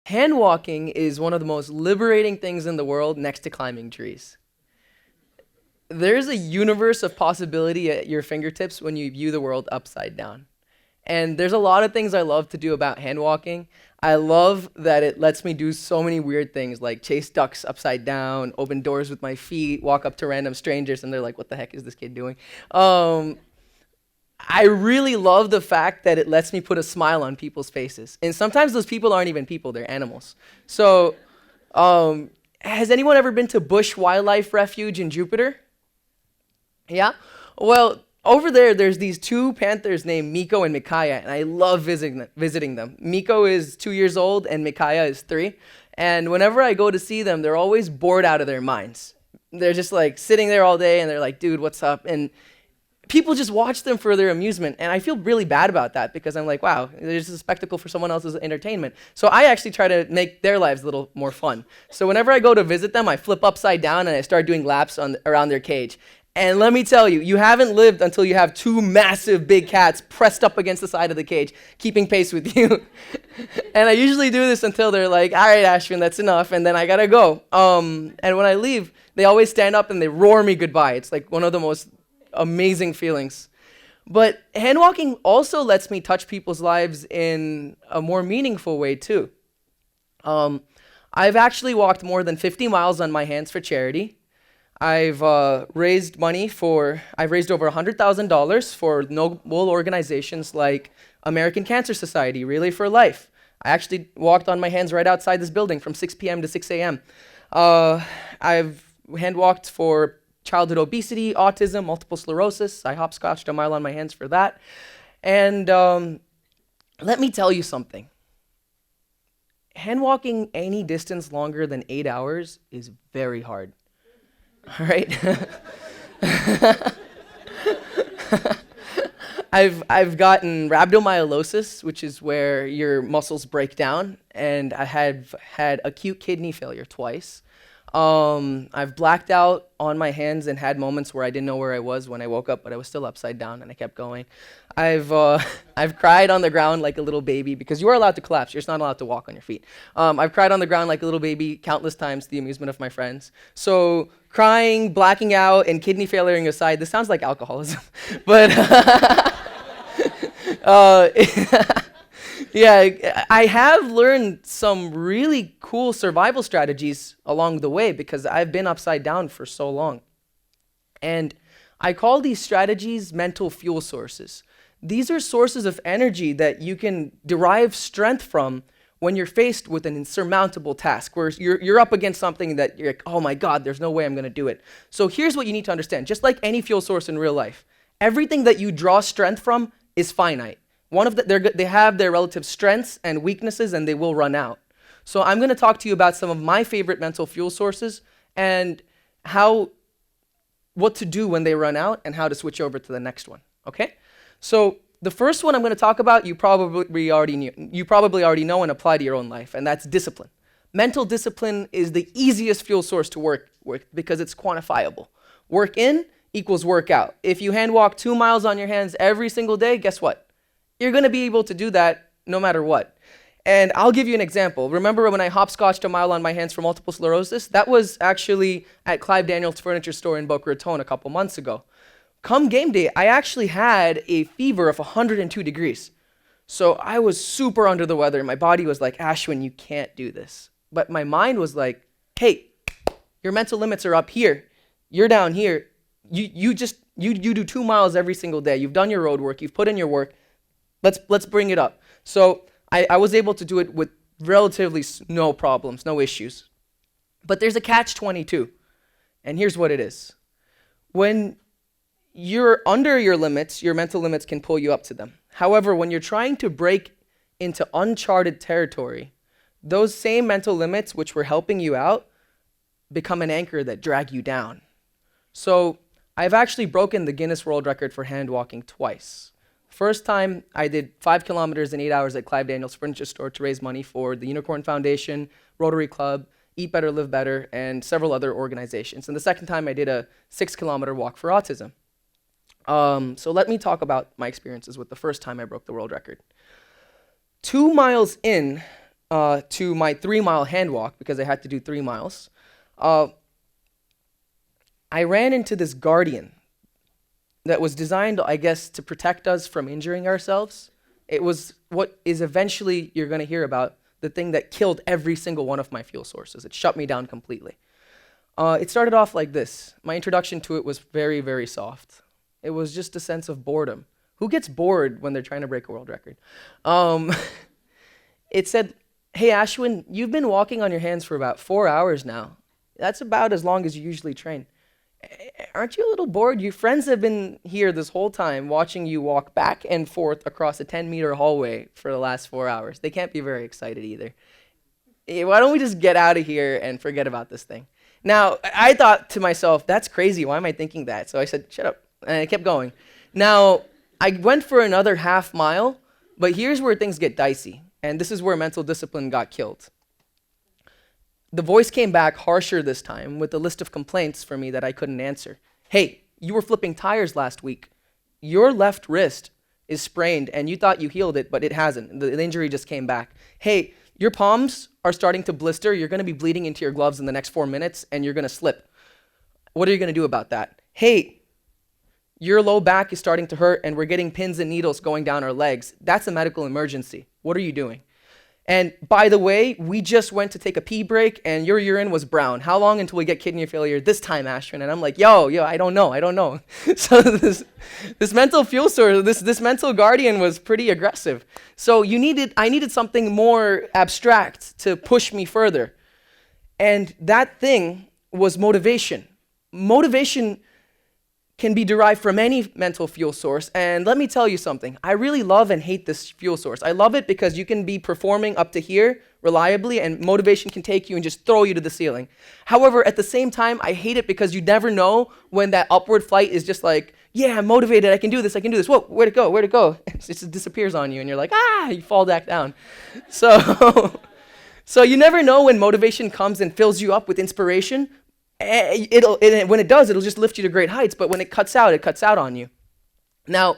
Hand walking is one of the most liberating things in the world next to climbing trees. There's a universe of possibility at your fingertips when you view the world upside down. And there's a lot of things I love to do about hand walking. I love that it lets me do so many weird things like chase ducks upside down, open doors with my feet, walk up to random strangers, and they're like, what the heck is this kid doing? Um, I really love the fact that it lets me put a smile on people's faces. And sometimes those people aren't even people, they're animals. So, has anyone ever been to Bush Wildlife Refuge in Jupiter? Yeah? Well, over there, there's these two panthers named Miko and Micaiah, and I love visiting them. Miko is 2 years old, and Micaiah is 3. And whenever I go to see them, they're always bored out of their minds. They're just like sitting there all day, and they're like, dude, what's up? And people just watch them for their amusement, and I feel really bad about that because I'm like, wow, there's a spectacle for someone else's entertainment. So I actually try to make their lives a little more fun. So whenever I go to visit them, I flip upside down and I start doing laps around their cage. And let me tell you, you haven't lived until you have two massive big cats pressed up against the side of the cage, keeping pace with you. And I usually do this until they're like, all right, Ashwin, that's enough, and then I gotta go. And when I leave, they always stand up and they roar me goodbye. It's like one of the most amazing feelings. But hand walking also lets me touch people's lives in a more meaningful way too. I've actually walked more than 50 miles on my hands for charity. I've raised over $100,000 for noble organizations like American Cancer Society, Relay for Life. I actually walked on my hands right outside this building from 6 p.m. to 6 a.m. I've hand walked for childhood obesity, autism, multiple sclerosis. I hopscotched a mile on my hands for that. And let me tell you something. Hand walking any distance longer than 8 hours is very hard. All right. I've gotten rhabdomyolysis, which is where your muscles break down, and I have had acute kidney failure twice. I've blacked out on my hands and had moments where I didn't know where I was when I woke up, but I was still upside down and I kept going. I've I've cried on the ground like a little baby because you are allowed to collapse. You're just not allowed to walk on your feet. I've cried on the ground like a little baby countless times to the amusement of my friends. So crying, blacking out, and kidney failuring aside, this sounds like alcoholism, but uh, yeah, I have learned some really cool survival strategies along the way because I've been upside down for so long. And I call these strategies mental fuel sources. These are sources of energy that you can derive strength from when you're faced with an insurmountable task, where you're up against something that you're like, oh my God, there's no way I'm gonna do it. So here's what you need to understand. Just like any fuel source in real life, everything that you draw strength from is finite. They have their relative strengths and weaknesses, and they will run out. So I'm going to talk to you about some of my favorite mental fuel sources and what to do when they run out and how to switch over to the next one. Okay? So the first one I'm going to talk about, you probably already know and apply to your own life, and that's discipline. Mental discipline is the easiest fuel source to work with because it's quantifiable. Work in equals work out. If you hand walk 2 miles on your hands every single day, guess what? You're going to be able to do that no matter what. And I'll give you an example. Remember when I hopscotched a mile on my hands for multiple sclerosis? That was actually at Clive Daniels Furniture Store in Boca Raton a couple months ago. Come game day, I actually had a fever of 102 degrees. So I was super under the weather. My body was like, Ashwin, you can't do this. But my mind was like, hey, your mental limits are up here. You're down here. You do 2 miles every single day. You've done your road work. You've put in your work. Let's bring it up. So I was able to do it with relatively no problems, no issues. But there's a catch-22, and here's what it is. When you're under your limits, your mental limits can pull you up to them. However, when you're trying to break into uncharted territory, those same mental limits which were helping you out become an anchor that drag you down. So I've actually broken the Guinness World Record for hand walking twice. First time, I did 5 kilometers in 8 hours at Clive Daniels Furniture Store to raise money for the Unicorn Foundation, Rotary Club, Eat Better, Live Better, and several other organizations. And the second time, I did a 6-kilometer walk for autism. So let me talk about my experiences with the first time I broke the world record. 2 miles in, to my 3 mile hand walk because I had to do 3 miles, uh, I ran into this guardian that was designed, I guess, to protect us from injuring ourselves. It was what is eventually, you're going to hear about, the thing that killed every single one of my fuel sources. It shut me down completely. It started off like this. My introduction to it was very, very soft. It was just a sense of boredom. Who gets bored when they're trying to break a world record? Um, it said, "Hey Ashwin, you've been walking on your hands for about 4 hours now. That's about as long as you usually train. Aren't you a little bored? Your friends have been here this whole time watching you walk back and forth across a 10-meter hallway for the last 4 hours. They can't be very excited either. Why don't we just get out of here and forget about this thing?" Now, I thought to myself, that's crazy. Why am I thinking that? So I said, shut up. And I kept going. Now, I went for another half mile, but here's where things get dicey. And this is where mental discipline got killed. The voice came back harsher this time with a list of complaints for me that I couldn't answer. "Hey, you were flipping tires last week. Your left wrist is sprained and you thought you healed it, but it hasn't. The injury just came back. Hey, your palms are starting to blister. You're going to be bleeding into your gloves in the next 4 minutes and you're going to slip. What are you going to do about that? Hey, your low back is starting to hurt and we're getting pins and needles going down our legs. That's a medical emergency. What are you doing? And by the way, we just went to take a pee break and your urine was brown. How long until we get kidney failure this time, Ashwin?" And I'm like, yo, I don't know. So this mental fuel source, this mental guardian was pretty aggressive. So I needed something more abstract to push me further. And that thing was motivation. Motivation can be derived from any mental fuel source. And let me tell you something. I really love and hate this fuel source. I love it because you can be performing up to here reliably and motivation can take you and just throw you to the ceiling. However, at the same time, I hate it because you never know when that upward flight is just like, yeah, I'm motivated, I can do this. Whoa, where'd it go? It just disappears on you and you're like, you fall back down. So you never know when motivation comes and fills you up with inspiration. When it does, it'll just lift you to great heights, but when it cuts out on you. Now,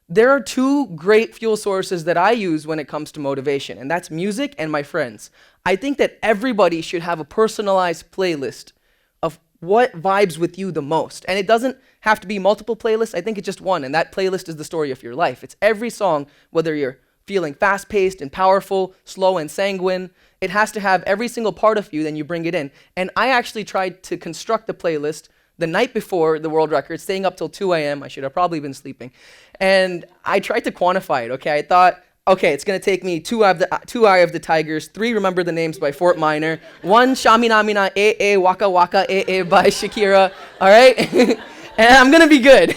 there are two great fuel sources that I use when it comes to motivation, and that's music and my friends. I think that everybody should have a personalized playlist of what vibes with you the most. And it doesn't have to be multiple playlists. I think it's just one, and that playlist is the story of your life. It's every song, whether you're feeling fast-paced and powerful, slow and sanguine. It has to have every single part of you, then you bring it in. And I actually tried to construct the playlist the night before the world record, staying up till 2 a.m. I should have probably been sleeping. And I tried to quantify it, okay? I thought, okay, it's going to take me two Eye of the Tigers, 3 Remember the Names by Fort Minor, 1 Shamina Mina Waka Waka by Shakira, all right? And I'm going to be good.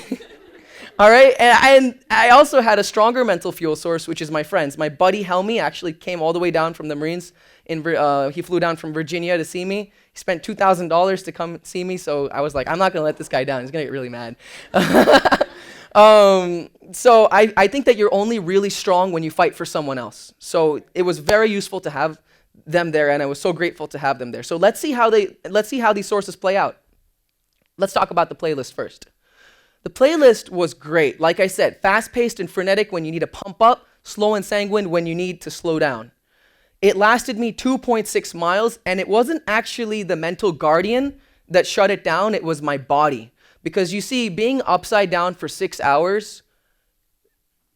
All right, and I also had a stronger mental fuel source, which is my friends. My buddy Helmy actually came all the way down from the Marines. He flew down from Virginia to see me. He spent $2,000 to come see me, so I was like, I'm not going to let this guy down. He's going to get really mad. So I think that you're only really strong when you fight for someone else. So it was very useful to have them there, and I was so grateful to have them there. So let's see how these sources play out. Let's talk about the playlist first. The playlist was great. Like I said, fast-paced and frenetic when you need to pump up, slow and sanguine when you need to slow down. It lasted me 2.6 miles, and it wasn't actually the mental guardian that shut it down, it was my body. Because you see, being upside down for 6 hours,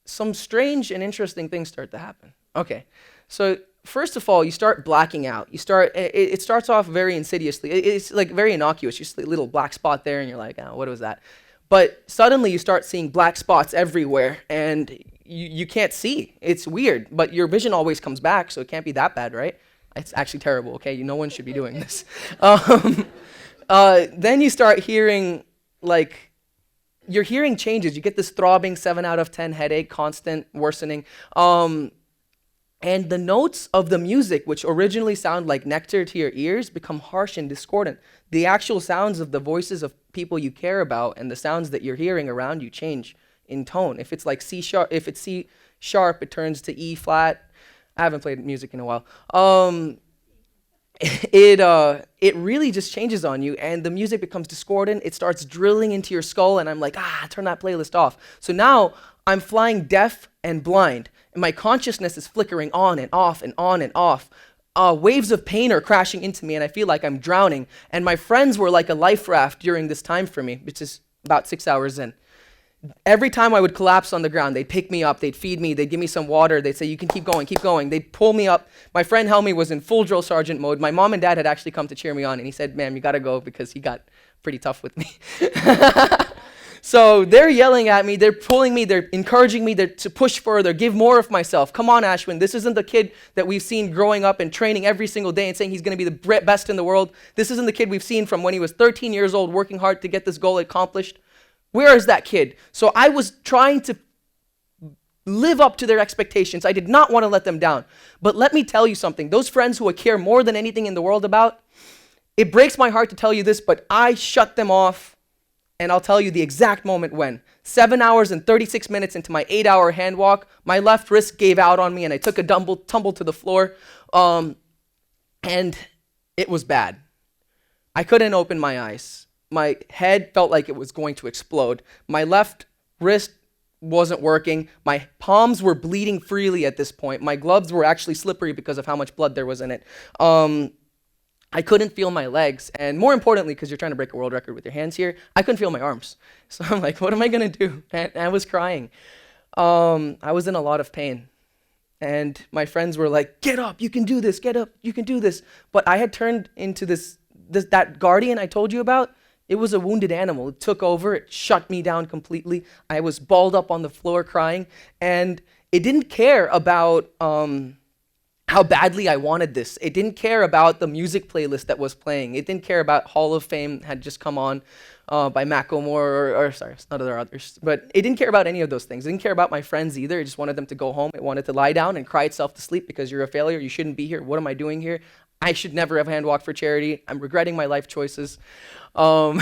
some strange and interesting things start to happen. Okay, so first of all, you start blacking out. It starts off very insidiously. It's like very innocuous. You see a little black spot there, and you're like, oh, what was that? But suddenly you start seeing black spots everywhere and you can't see. It's weird, but your vision always comes back, so it can't be that bad, right? It's actually terrible, okay? No one should be doing this. Then you start hearing, your hearing changes. You get this throbbing 7 out of 10 headache, constant worsening. And the notes of the music, which originally sound like nectar to your ears, become harsh and discordant. The actual sounds of the voices of people you care about and the sounds that you're hearing around you change in tone. If it's like C sharp, it turns to E flat. I haven't played music in a while. It really just changes on you, and the music becomes discordant. It starts drilling into your skull, and I'm like, turn that playlist off. So now I'm flying deaf and blind. My consciousness is flickering on and off and on and off. Waves of pain are crashing into me, and I feel like I'm drowning. And my friends were like a life raft during this time for me, which is about 6 hours in. Every time I would collapse on the ground, they'd pick me up, they'd feed me, they'd give me some water, they'd say, you can keep going, keep going. They'd pull me up. My friend Helmy was in full drill sergeant mode. My mom and dad had actually come to cheer me on, and he said, ma'am, you gotta go, because he got pretty tough with me. So they're yelling at me, they're pulling me, they're encouraging me to push further, give more of myself. Come on, Ashwin, this isn't the kid that we've seen growing up and training every single day and saying he's gonna be the best in the world. This isn't the kid we've seen from when he was 13 years old, working hard to get this goal accomplished. Where is that kid? So I was trying to live up to their expectations. I did not want to let them down. But let me tell you something. Those friends who I care more than anything in the world about, it breaks my heart to tell you this, but I shut them off. And I'll tell you the exact moment when. 7 hours and 36 minutes into my 8-hour hand walk, my left wrist gave out on me and I took a tumble to the floor. And it was bad. I couldn't open my eyes. My head felt like it was going to explode. My left wrist wasn't working. My palms were bleeding freely at this point. My gloves were actually slippery because of how much blood there was in it. I couldn't feel my legs, and more importantly, because you're trying to break a world record with your hands here, I couldn't feel my arms. So I'm like, what am I gonna do? And I was crying. I was in a lot of pain. And my friends were like, get up, you can do this, get up, you can do this. But I had turned into that guardian I told you about. It was a wounded animal. It took over, it shut me down completely. I was balled up on the floor crying, and it didn't care about how badly I wanted this. It didn't care about the music playlist that was playing. It didn't care about Hall of Fame had just come on by Macklemore, or sorry, none of their others. But it didn't care about any of those things. It didn't care about my friends either. It just wanted them to go home. It wanted to lie down and cry itself to sleep because you're a failure. You shouldn't be here. What am I doing here? I should never have hand walked for charity. I'm regretting my life choices. So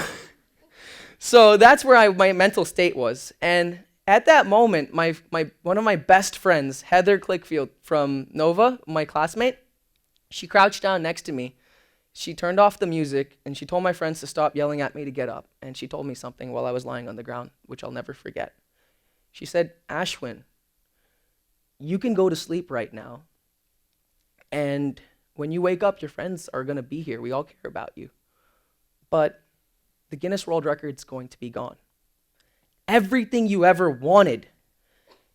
that's where my mental state was. And at that moment, one of my best friends, Heather Clickfield from Nova, my classmate, she crouched down next to me. She turned off the music, and she told my friends to stop yelling at me to get up. And she told me something while I was lying on the ground, which I'll never forget. She said, Ashwin, you can go to sleep right now. And when you wake up, your friends are going to be here. We all care about you. But the Guinness World Record's going to be gone. Everything you ever wanted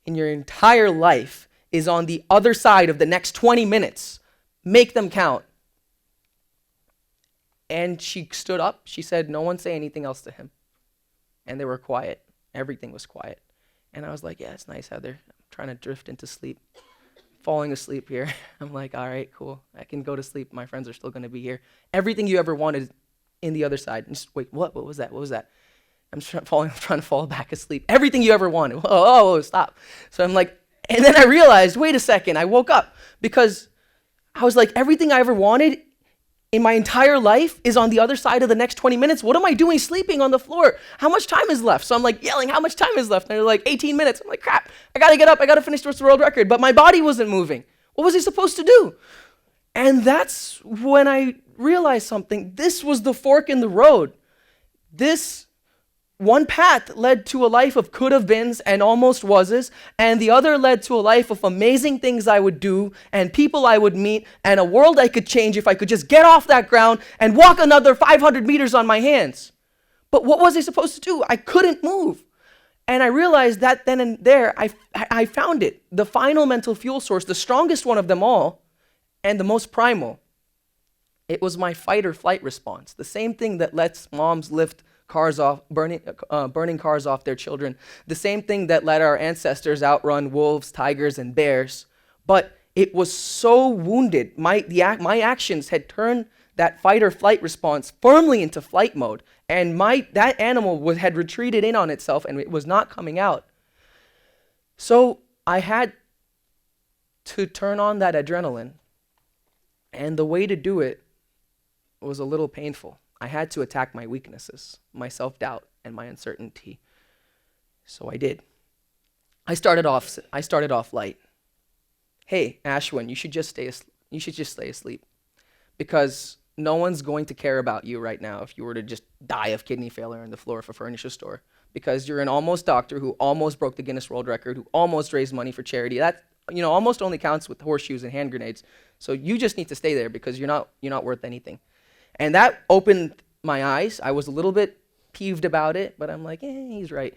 in your entire life is on the other side of the next 20 minutes. Make them count. And she stood up. She said, no one say anything else to him. And they were quiet. Everything was quiet. And I was like, yeah, it's nice, Heather. I'm trying to drift into sleep. Falling asleep here. I'm like, all right, cool. I can go to sleep. My friends are still going to be here. Everything you ever wanted in the other side. And just, wait, what? What was that? What was that? I'm trying to fall back asleep. Everything you ever wanted. Whoa, stop. So I'm like, and then I realized, wait a second. I woke up because I was like, everything I ever wanted in my entire life is on the other side of the next 20 minutes. What am I doing sleeping on the floor? How much time is left? So I'm like yelling, how much time is left? And they're like, 18 minutes. I'm like, crap, I got to get up. I got to finish this world record. But my body wasn't moving. What was he supposed to do? And that's when I realized something. This was the fork in the road. This one path led to a life of could have beens and almost wases, and the other led to a life of amazing things I would do and people I would meet and a world I could change if I could just get off that ground and walk another 500 meters on my hands. But what was I supposed to do? I couldn't move. And I realized that then and there, I found it. The final mental fuel source, the strongest one of them all, and the most primal. It was my fight or flight response. The same thing that lets moms lift cars off, burning cars off their children. The same thing that let our ancestors outrun wolves, tigers, and bears. But it was so wounded. My actions had turned that fight or flight response firmly into flight mode. And that animal had retreated in on itself and it was not coming out. So I had to turn on that adrenaline. And the way to do it was a little painful. I had to attack my weaknesses, my self-doubt, and my uncertainty. So I did. I started off light. Hey, Ashwin, you should just stay asleep. Because no one's going to care about you right now if you were to just die of kidney failure on the floor of a furniture store. because you're an almost doctor who almost broke the Guinness World Record, who almost raised money for charity. That, almost only counts with horseshoes and hand grenades. So you just need to stay there because you're not worth anything. And that opened my eyes. I was a little bit peeved about it, but I'm like, he's right.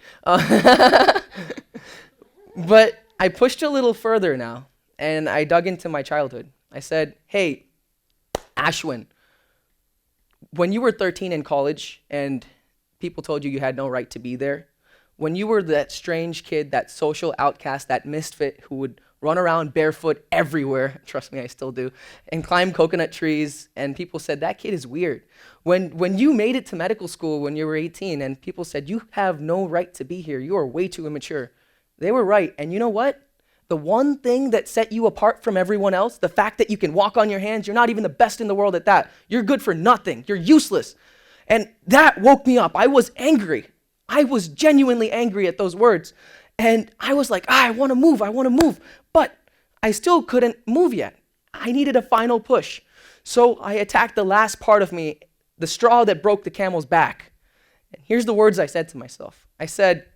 But I pushed a little further now, and I dug into my childhood. I said, hey, Ashwin, when you were 13 in college and people told you you had no right to be there, when you were that strange kid, that social outcast, that misfit who would run around barefoot everywhere, trust me, I still do, and climb coconut trees, and people said, that kid is weird. When you made it to medical school when you were 18 and people said, you have no right to be here, you are way too immature, they were right. And you know what? The one thing that set you apart from everyone else, the fact that you can walk on your hands, you're not even the best in the world at that. You're good for nothing. You're useless. And that woke me up. I was angry. I was genuinely angry at those words. And I was like, I want to move. But I still couldn't move yet. I needed a final push. So I attacked the last part of me, the straw that broke the camel's back. And here's the words I said to myself. I said,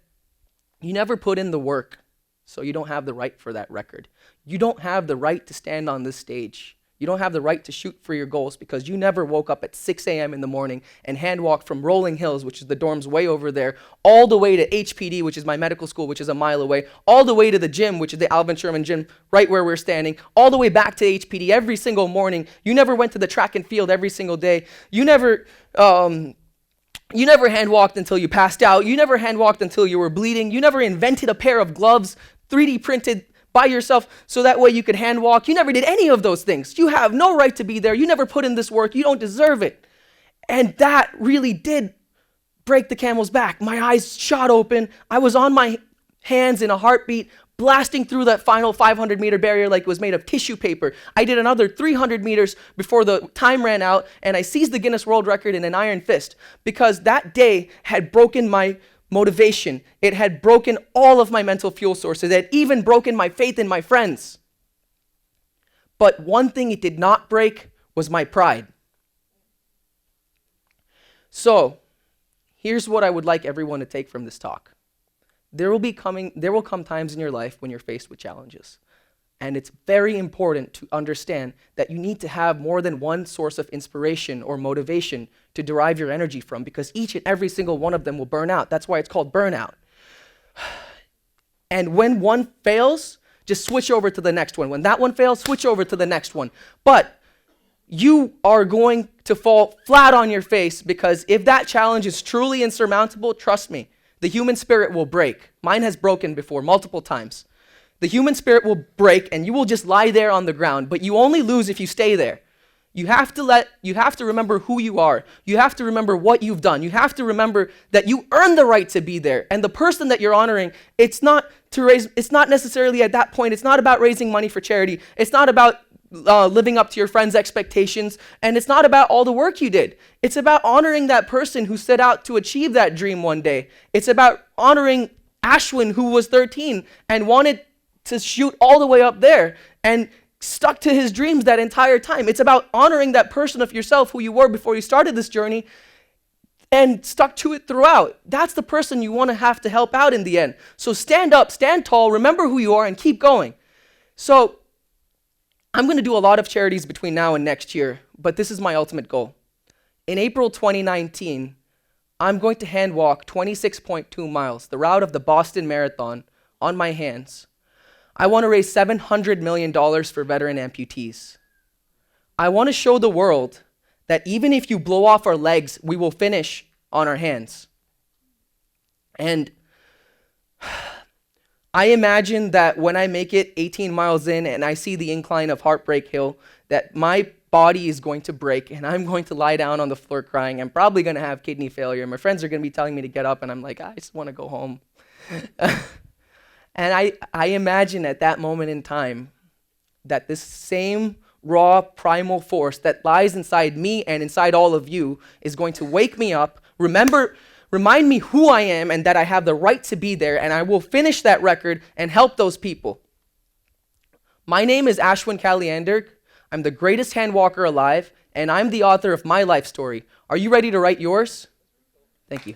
you never put in the work, so you don't have the right for that record. You don't have the right to stand on this stage. You don't have the right to shoot for your goals because you never woke up at 6 a.m. in the morning and hand walked from Rolling Hills, which is the dorms way over there, all the way to HPD, which is my medical school, which is a mile away, all the way to the gym, which is the Alvin Sherman gym, right where we're standing, all the way back to HPD every single morning. You never went to the track and field every single day. You never hand walked until you passed out. You never hand walked until you were bleeding. You never invented a pair of gloves, 3D printed by yourself so that way you could hand walk. You never did any of those things. You have no right to be there. You never put in this work. You don't deserve it. And that really did break the camel's back. My eyes shot open. I was on my hands in a heartbeat, blasting through that final 500-meter barrier like it was made of tissue paper. I did another 300 meters before the time ran out, and I seized the Guinness World Record in an iron fist because that day had broken my motivation. It had broken all of my mental fuel sources. It had even broken my faith in my friends. But one thing it did not break was my pride. So, here's what I would like everyone to take from this talk. There will come times in your life when you're faced with challenges. And it's very important to understand that you need to have more than one source of inspiration or motivation to derive your energy from, because each and every single one of them will burn out. That's why it's called burnout. And when one fails, just switch over to the next one. When that one fails, switch over to the next one. But you are going to fall flat on your face, because if that challenge is truly insurmountable, trust me, the human spirit will break. Mine has broken before, multiple times. The human spirit will break and you will just lie there on the ground, but you only lose if you stay there. You have to remember who you are. You have to remember what you've done. You have to remember that you earned the right to be there. And the person that you're honoring, it's not necessarily at that point, it's not about raising money for charity. It's not about living up to your friends' expectations, and it's not about all the work you did. It's about honoring that person who set out to achieve that dream one day. It's about honoring Ashwin, who was 13 and wanted to shoot all the way up there and stuck to his dreams that entire time. It's about honoring that person of yourself who you were before you started this journey and stuck to it throughout. That's the person you want to have to help out in the end. So stand up, stand tall, remember who you are, and keep going. So I'm going to do a lot of charities between now and next year, but this is my ultimate goal. In April 2019, I'm going to hand walk 26.2 miles, the route of the Boston Marathon, on my hands. I want to raise $700 million for veteran amputees. I want to show the world that even if you blow off our legs, we will finish on our hands. And I imagine that when I make it 18 miles in and I see the incline of Heartbreak Hill, that my body is going to break and I'm going to lie down on the floor crying. I'm probably going to have kidney failure. My friends are going to be telling me to get up and I'm like, I just want to go home. And I imagine at that moment in time that this same raw primal force that lies inside me and inside all of you is going to wake me up, remind me who I am and that I have the right to be there, and I will finish that record and help those people. My name is Ashwin Kalyandurg. I'm the greatest hand walker alive, and I'm the author of my life story. Are you ready to write yours? Thank you.